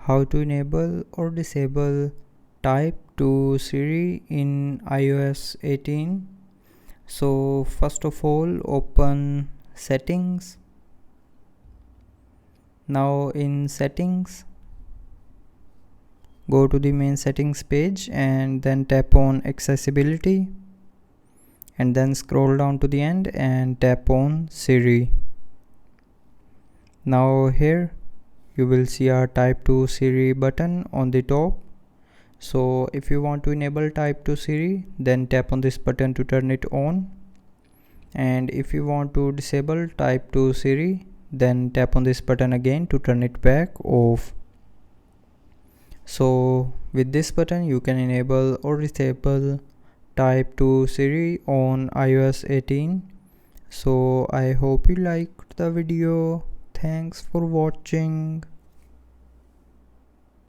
How to enable or disable type to Siri in iOS 18. So first of all, open settings. Now in settings, go to the main settings page and then tap on accessibility, and then scroll down to the end and tap on Siri. Now here you will see our type to Siri button on the top. So if you want to enable type to Siri, then tap on this button to turn it on, and if you want to disable type to Siri, then tap on this button again to turn it back off. So with this button you can enable or disable type to Siri on iOS 18. So I hope you liked the video. Thanks for watching.